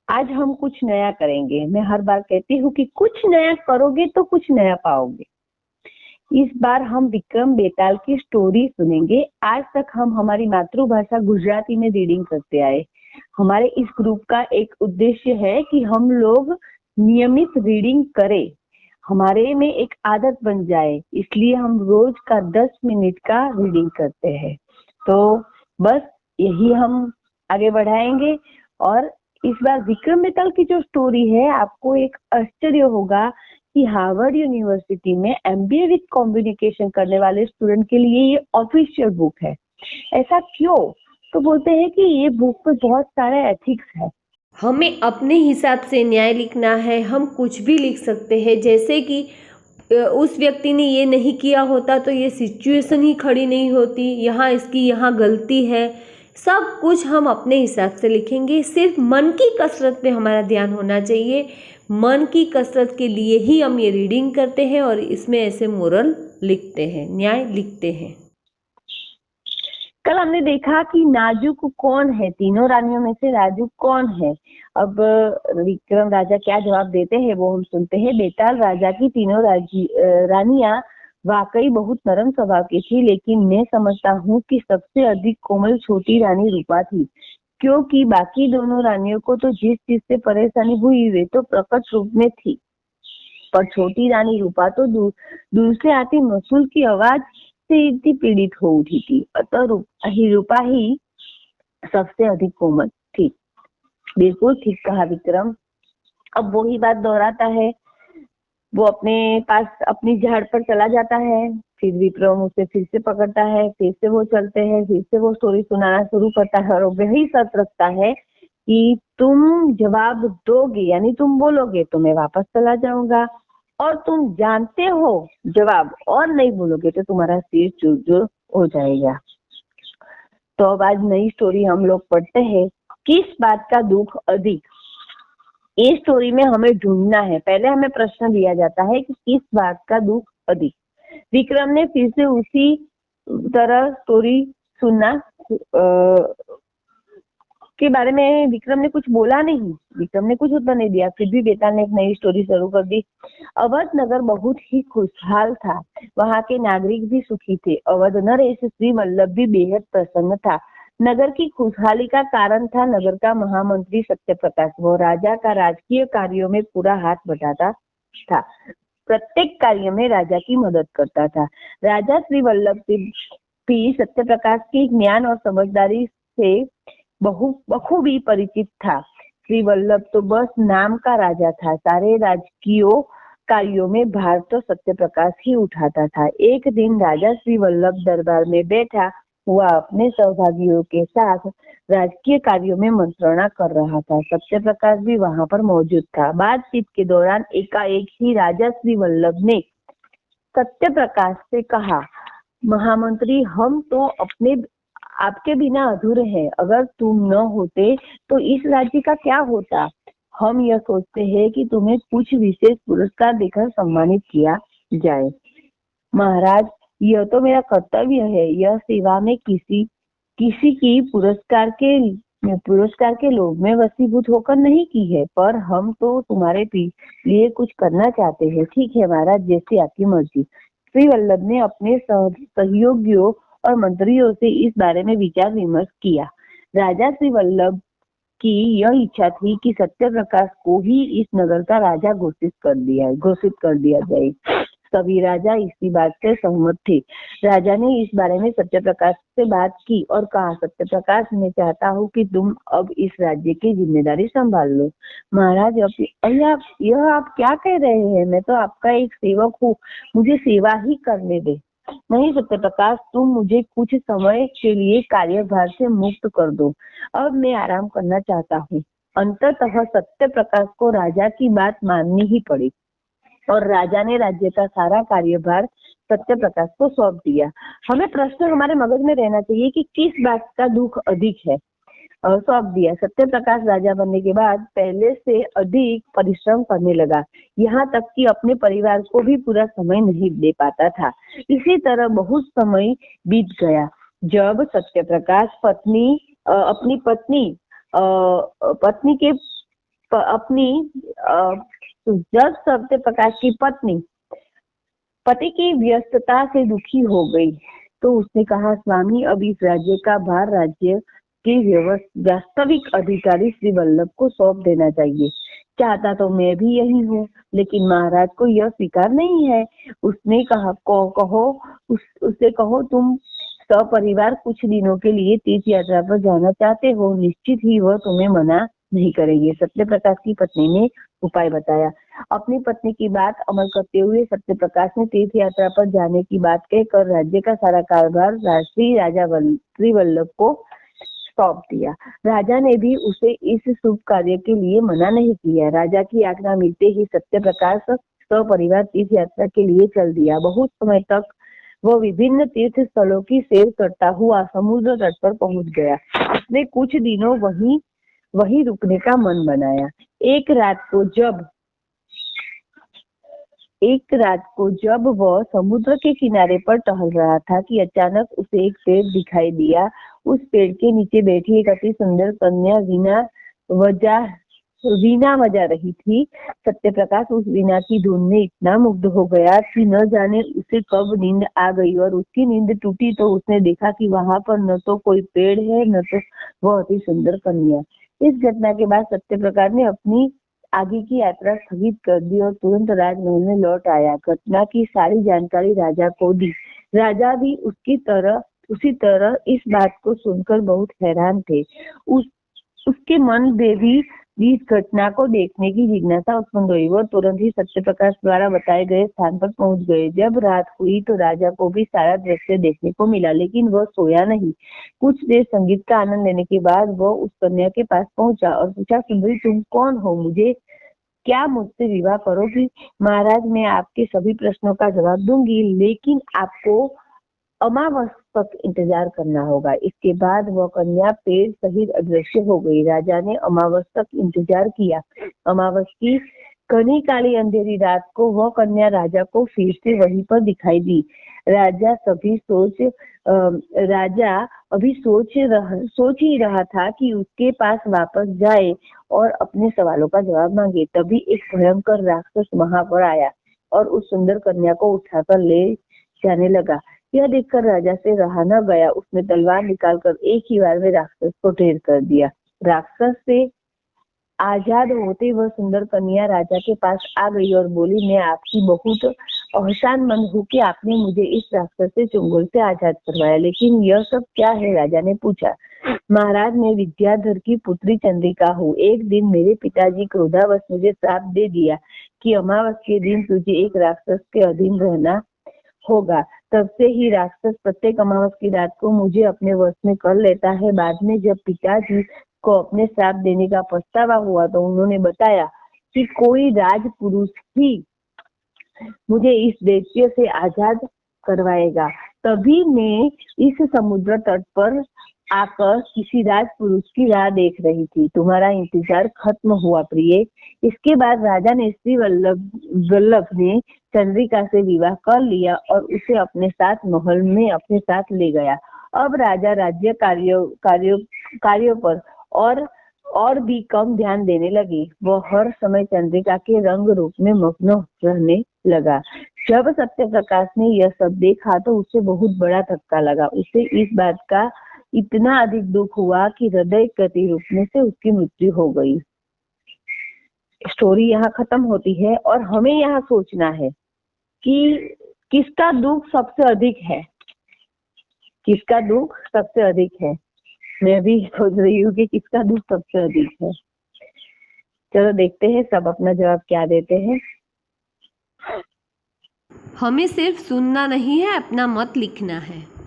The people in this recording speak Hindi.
आज हम कुछ नया करेंगे। मैं हर बार कहती हूँ कि कुछ नया करोगे तो कुछ नया पाओगे। इस बार हम विक्रम बेताल की स्टोरी सुनेंगे। आज तक हम हमारी मातृभाषा गुजराती में रीडिंग करते आए। हमारे इस ग्रुप का एक उद्देश्य है कि हम लोग नियमित रीडिंग करें, हमारे में एक आदत बन जाए। इसलिए हम रोज का 10 मिनट का रीडिंग करते हैं। तो बस यही हम आगे बढ़ाएंगे। और इस बार विक्रम बेताल की जो स्टोरी है, आपको एक आश्चर्य होगा कि हार्वर्ड यूनिवर्सिटी में एमबीए विद कम्युनिकेशन करने वाले स्टूडेंट के लिए ये ऑफिशियल बुक है। ऐसा क्यों? तो बोलते हैं कि ये बुक में बहुत सारे एथिक्स है। हमें अपने हिसाब से न्याय लिखना है। हम कुछ भी लिख सकते हैं, जैसे कि उस व्यक्ति ने ये नहीं किया होता तो ये सिचुएशन ही खड़ी नहीं होती, यहाँ इसकी यहाँ गलती है। सब कुछ हम अपने हिसाब से लिखेंगे। सिर्फ मन की कसरत पे हमारा ध्यान होना चाहिए। मन की कसरत के लिए ही हम ये रीडिंग करते हैं और इसमें ऐसे मोरल लिखते हैं, न्याय लिखते हैं। कल हमने देखा कि नाजुक कौन है, तीनों रानियों में से नाजुक कौन है। अब विक्रम राजा क्या जवाब देते हैं वो हम सुनते हैं। बेताल राजा की तीनों रानियां वाकई बहुत नरम स्वभाव की थी, लेकिन मैं समझता हूँ कि सबसे अधिक कोमल छोटी रानी रूपा थी, क्योंकि बाकी दोनों रानियों को तो जिस चीज से परेशानी हुई वे तो प्रकट रूप में थी, पर छोटी रानी रूपा तो दूर से आती मसूल की आवाज से इतनी पीड़ित हो उठी थी। अतः रूपा ही सबसे अधिक कोमल थी। बिल्कुल ठीक कहा विक्रम। अब वही बात दोहराता है। वो अपने पास अपनी झाड़ पर चला जाता है, फिर विक्रम उसे फिर से पकड़ता है, फिर से वो चलते हैं, फिर से वो स्टोरी सुनाना शुरू करता है और वही शर्त रखता है कि तुम जवाब दोगे, यानी तुम बोलोगे तो मैं वापस चला जाऊंगा, और तुम जानते हो जवाब और नहीं बोलोगे तो तुम्हारा सिर चूर हो जाएगा। तो अब आज नई स्टोरी हम लोग पढ़ते हैं। किस बात का दुख अधिक? इस स्टोरी में हमें ढूंढना है। पहले हमें प्रश्न दिया जाता है कि किस बात का दुख अधिक। विक्रम ने फिर से उसी तरह स्टोरी सुनना के बारे में विक्रम ने कुछ बोला नहीं। विक्रम ने कुछ उत्तर नहीं दिया। फिर भी बेताल ने एक नई स्टोरी शुरू कर दी। अवध नगर बहुत ही खुशहाल था। वहाँ के नागरिक भी सुखी थे। अवध नरेश श्री वल्लभ भी बेहद प्रसन्न था। नगर की खुशहाली का कारण था नगर का महामंत्री सत्य प्रकाश। वो राजा का राजकीय कार्यों में पूरा हाथ बटाता था, प्रत्येक कार्य में राजा की मदद करता था। राजा श्री वल्लभ भी सत्य प्रकाश के ज्ञान और समझदारी से बखूबी परिचित था। श्री वल्लभ तो बस नाम का राजा था। सारे राजकीय कार्यों में भार तो सत्य प्रकाश ही उठाता था। एक दिन राजा श्री वल्लभ दरबार में बैठा हुआ अपने सहभागियों के साथ राजकीय कार्यों में मंत्रणा कर रहा था। सत्य प्रकाश भी वहां पर मौजूद था। बातचीत के दौरान एकाएक ही राजा श्री वल्लभ ने सत्य प्रकाश से कहा, महामंत्री, हम तो अपने आपके बिना अधूरे हैं। अगर तुम न होते तो इस राज्य का क्या होता? हम यह सोचते हैं कि तुम्हें कुछ विशेष पुरस्कार देकर सम्मानित किया जाए। महाराज, यह तो मेरा कर्तव्य है। यह सेवा में किसी की पुरस्कार के लोभ में वशीभूत होकर नहीं की है, पर हम तो तुम्हारे लिए कुछ करना चाहते हैं। ठीक है महाराज, जैसी आपकी मर्जी। श्री वल्लभ ने अपने सहयोगियों और मंत्रियों से इस बारे में विचार विमर्श किया। राजा श्री वल्लभ की यह इच्छा थी कि सत्य प्रकाश को ही इस नगर का राजा घोषित कर दिया जाए। सभी राजा इसी बात से सहमत थे। राजा ने इस बारे में सत्य प्रकाश से बात की और कहा, सत्य प्रकाश, मैं चाहता हूँ कि तुम अब इस राज्य की जिम्मेदारी संभाल लो। महाराज, यह आप क्या कह रहे हैं? मैं तो आपका एक सेवक हूँ, मुझे सेवा ही करने दे। नहीं सत्य प्रकाश, तुम मुझे कुछ समय के लिए कार्यभार से मुक्त कर दो। अब मैं आराम करना चाहता हूँ। अंततः सत्य प्रकाश को राजा की बात माननी ही पड़ी और राजा ने राज्य का सारा कार्यभार सत्य प्रकाश को सौंप दिया। हमें प्रश्न हमारे मगज में रहना चाहिए कि किस बात का दुख अधिक है। सौंप दिया। सत्य प्रकाश राजा बनने के बाद पहले से अधिक परिश्रम करने लगा, यहाँ तक कि अपने परिवार को भी पूरा समय नहीं दे पाता था। इसी तरह बहुत समय बीत गया। जब सत्य प्रकाश अपनी पत्नी के अपनी जब सत्य प्रकाश की पत्नी पति की व्यस्तता से दुखी हो गई तो उसने कहा, स्वामी अब इस राज्य का भार राज्य के वास्तविक अधिकारी श्री वल्लभ को सौंप देना चाहिए। चाहता तो मैं भी यही हूँ, लेकिन महाराज को यह स्वीकार नहीं है। उसने कहा, उससे कहो तुम सपरिवार कुछ दिनों के लिए तीर्थ यात्रा पर जाना चाहते हो, निश्चित ही वह तुम्हें मना नहीं करेंगे। सत्य प्रकाश की पत्नी ने उपाय बताया। अपनी पत्नी की बात अमल करते हुए सत्य प्रकाश ने तीर्थ यात्रा पर जाने की बात कहकर राज्य का सारा कारभार श्री वल्लभ को सौंप दिया। राजा ने भी उसे इस शुभ कार्य के लिए मना नहीं किया। राजा की आज्ञा मिलते ही सत्य प्रकाश सपरिवार तीर्थ यात्रा के लिए चल दिया। बहुत समय तक वह विभिन्न तीर्थ स्थलों की सैर करता हुआ समुद्र तट पर पहुंच गया। उसने कुछ दिनों वहीं रुकने का मन बनाया। एक रात को जब वह समुद्र के किनारे पर टहल रहा था कि अचानक उसे एक पेड़ दिखाई दिया। उस पेड़ के नीचे बैठी एक अति सुंदर कन्या वीणा बजा रही थी। सत्य प्रकाश उस वीणा की धुन में इतना मुग्ध हो गया कि न जाने उसे कब नींद आ गई, और उसकी नींद टूटी तो उसने देखा कि वहां पर न तो कोई पेड़ है न तो वह अति सुंदर कन्या। इस घटना के बाद सत्य प्रकाश ने अपनी आगे की यात्रा स्थगित कर दी और तुरंत राजमहल में लौट आया। घटना की सारी जानकारी राजा को दी। राजा भी उसी तरह इस बात को सुनकर बहुत हैरान थे। उसके मन में भी इस घटना को देखने की जिज्ञासा उत्पन्न हुई। वह तुरंत ही सत्य प्रकाश द्वारा बताए गए स्थान पर पहुंच गए। जब रात हुई तो राजा को भी सारा दृश्य देखने को मिला, लेकिन वह सोया नहीं। कुछ देर संगीत का आनंद लेने के बाद वह उस कन्या के पास पहुंचा और पूछा, सुंदरी तुम कौन हो? मुझसे विवाह करोगी? महाराज, मैं आपके सभी प्रश्नों का जवाब दूंगी, लेकिन आपको अमावस तक इंतजार करना होगा। इसके बाद वह कन्या पेड़ सहित अदृश्य हो गई। राजा ने अमावस तक इंतजार किया। अमावस की घनी काली अंधेरी रात को वह कन्या राजा को फिर से वहीं पर दिखाई दी। राजा अभी सोच ही रहा था कि उसके पास वापस जाए और अपने सवालों का जवाब मांगे। तभी एक भयंकर राक्षस वहां पर आया और उस सुंदर कन्या को उठाकर ले जाने लगा। यह देखकर राजा से रहा न गया। उसने तलवार निकालकर एक ही बार में राक्षस को ढेर कर दिया। राक्षस से आजाद होते वह सुंदर कन्या राजा के पास आ गई और बोली, मैं आपकी बहुत एहसानमंद हूँ कि आपने मुझे इस राक्षस से चुंगल से आजाद करवाया। लेकिन यह सब क्या है? राजा ने पूछा। महाराज, मैं विद्याधर की पुत्री चंद्रिका हूँ। एक दिन मेरे पिताजी क्रोधावश मुझे श्राप दे दिया कि अमावस के दिन तुझे एक राक्षस के अधीन रहना होगा। तब से ही राक्षस प्रत्येक अमावस की रात को मुझे अपने वश में कर लेता है। बाद में जब पिताजी को अपने श्राप देने का पछतावा हुआ तो उन्होंने बताया कि कोई राजपुरुष ही मुझे इस दैत्य से आजाद करवाएगा। तभी मैं इस समुद्र तट पर आकर किसी राजपुरुष की राह देख रही थी। तुम्हारा इंतजार खत्म हुआ प्रिय। इसके बाद राजा ने श्री वल्लभ ने चंद्रिका से विवाह कर लिया और उसे अपने साथ महल में अपने साथ ले गया। अब राजा राज्य कार्यों पर और भी कम ध्यान देने लगे। वह हर समय चंद्रिका के रंग रूप में मग्न रहने लगा। जब सत्य प्रकाश ने यह सब देखा तो उसे बहुत बड़ा धक्का लगा। उसे इस बात का इतना अधिक दुख हुआ कि हृदय गति रुकने से उसकी मृत्यु हो गई। स्टोरी यहाँ खत्म होती है और हमें यहाँ सोचना है कि किसका दुख सबसे अधिक है। किसका दुख सबसे अधिक है? मैं भी सोच रही हूँ कि किसका दुख सबसे अधिक है। चलो देखते हैं सब अपना जवाब क्या देते हैं। हमें सिर्फ सुनना नहीं है, अपना मत लिखना है।